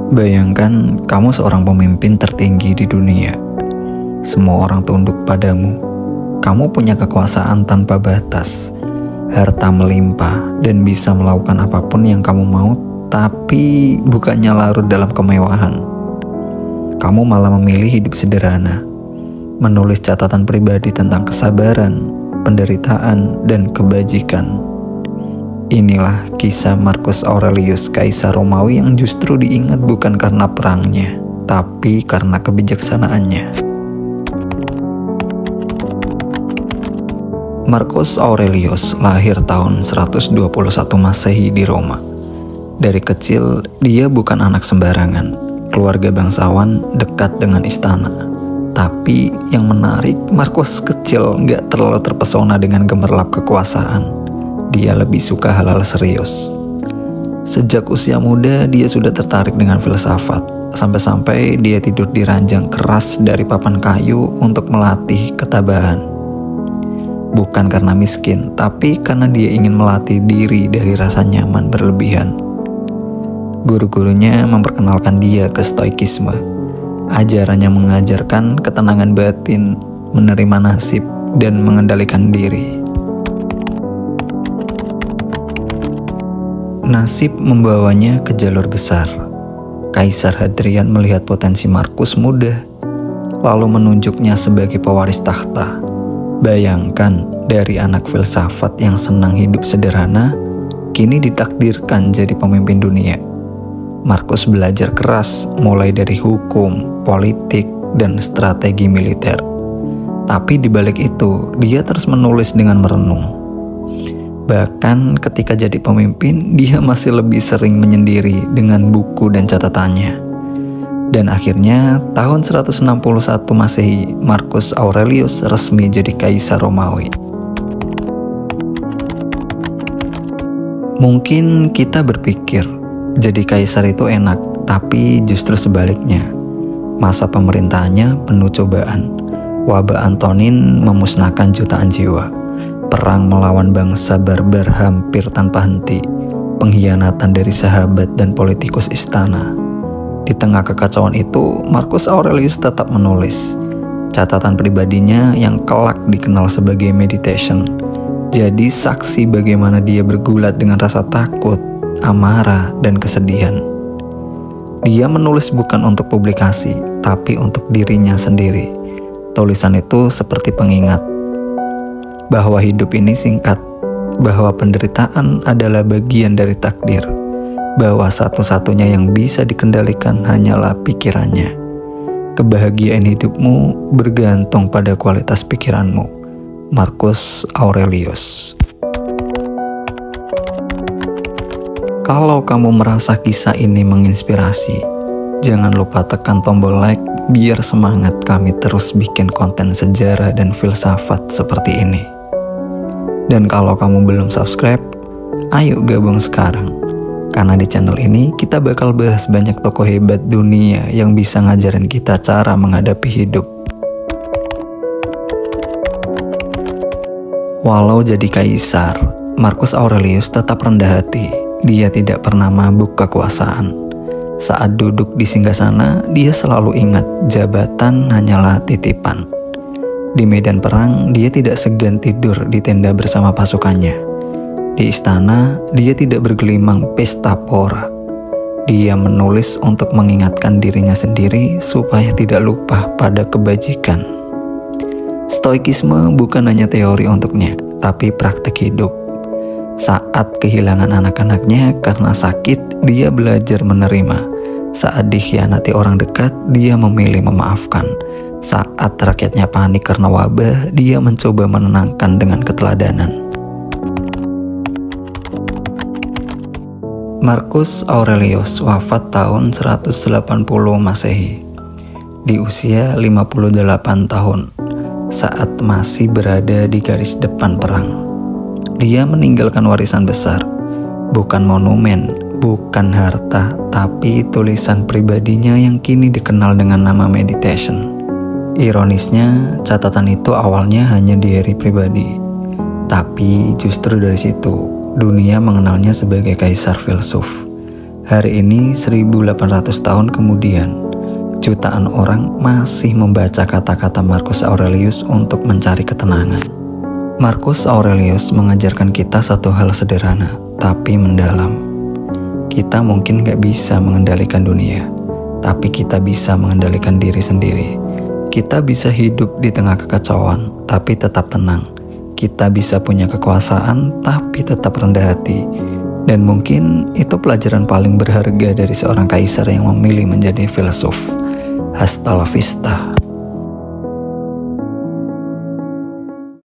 Bayangkan kamu seorang pemimpin tertinggi di dunia. Semua orang tunduk padamu. Kamu punya kekuasaan tanpa batas, harta melimpah, dan bisa melakukan apapun yang kamu mau, tapi bukannya larut dalam kemewahan. Kamu malah memilih hidup sederhana, menulis catatan pribadi tentang kesabaran, penderitaan, dan kebajikan. Inilah kisah Marcus Aurelius, Kaisar Romawi yang justru diingat bukan karena perangnya, tapi karena kebijaksanaannya. Marcus Aurelius lahir tahun 121 Masehi di Roma. Dari kecil, dia bukan anak sembarangan. Keluarga bangsawan dekat dengan istana. Tapi yang menarik, Marcus kecil nggak terlalu terpesona dengan gemerlap kekuasaan. Dia lebih suka hal-hal serius. Sejak usia muda, dia sudah tertarik dengan filsafat. Sampai-sampai dia tidur di ranjang keras dari papan kayu untuk melatih ketabahan. Bukan karena miskin, tapi karena dia ingin melatih diri dari rasa nyaman berlebihan. Guru-gurunya memperkenalkan dia ke stoikisme. Ajarannya mengajarkan ketenangan batin, menerima nasib, dan mengendalikan diri. Nasib membawanya ke jalur besar. Kaisar Hadrian melihat potensi Marcus muda, lalu menunjuknya sebagai pewaris tahta. Bayangkan, dari anak filsafat yang senang hidup sederhana, kini ditakdirkan jadi pemimpin dunia. Marcus belajar keras, mulai dari hukum, politik, dan strategi militer. Tapi di balik itu, dia terus menulis dengan merenung. Bahkan ketika jadi pemimpin, dia masih lebih sering menyendiri dengan buku dan catatannya. Dan akhirnya, tahun 161 Masehi, Marcus Aurelius resmi jadi Kaisar Romawi. Mungkin kita berpikir, jadi kaisar itu enak, tapi justru sebaliknya. Masa pemerintahannya penuh cobaan. Wabah Antonin memusnahkan jutaan jiwa. Perang melawan bangsa barbar hampir tanpa henti. Pengkhianatan dari sahabat dan politikus istana. Di tengah kekacauan itu, Marcus Aurelius tetap menulis. Catatan pribadinya yang kelak dikenal sebagai Meditation. Jadi saksi bagaimana dia bergulat dengan rasa takut, amarah, dan kesedihan. Dia menulis bukan untuk publikasi, tapi untuk dirinya sendiri. Tulisan itu seperti pengingat bahwa hidup ini singkat, bahwa penderitaan adalah bagian dari takdir, bahwa satu-satunya yang bisa dikendalikan hanyalah pikirannya. Kebahagiaan hidupmu bergantung pada kualitas pikiranmu. Marcus Aurelius. Kalau kamu merasa kisah ini menginspirasi, jangan lupa tekan tombol like biar semangat kami terus bikin konten sejarah dan filsafat seperti ini. Dan kalau kamu belum subscribe, ayo gabung sekarang. Karena di channel ini kita bakal bahas banyak tokoh hebat dunia yang bisa ngajarin kita cara menghadapi hidup. Walau jadi kaisar, Marcus Aurelius tetap rendah hati. Dia tidak pernah mabuk kekuasaan. Saat duduk di singgasana, dia selalu ingat jabatan hanyalah titipan. Di medan perang, dia tidak segan tidur di tenda bersama pasukannya. Di istana, dia tidak bergelimang pesta pora. Dia menulis untuk mengingatkan dirinya sendiri supaya tidak lupa pada kebajikan. Stoikisme bukan hanya teori untuknya, tapi praktek hidup. Saat kehilangan anak-anaknya karena sakit, dia belajar menerima. Saat dikhianati orang dekat, dia memilih memaafkan. Saat rakyatnya panik karena wabah, dia mencoba menenangkan dengan keteladanan. Marcus Aurelius wafat tahun 180 Masehi di usia 58 tahun saat masih berada di garis depan perang. Dia meninggalkan warisan besar, bukan monumen, bukan harta, tapi tulisan pribadinya yang kini dikenal dengan nama Meditation. Ironisnya, catatan itu awalnya hanya diary pribadi. Tapi justru dari situ, dunia mengenalnya sebagai kaisar filsuf. Hari ini 1800 tahun kemudian, jutaan orang masih membaca kata-kata Marcus Aurelius untuk mencari ketenangan. Marcus Aurelius mengajarkan kita satu hal sederhana, tapi mendalam. Kita mungkin gak bisa mengendalikan dunia, tapi kita bisa mengendalikan diri sendiri. Kita bisa hidup di tengah kekacauan, tapi tetap tenang. Kita bisa punya kekuasaan, tapi tetap rendah hati. Dan mungkin itu pelajaran paling berharga dari seorang kaisar yang memilih menjadi filsuf. Hasta la vista,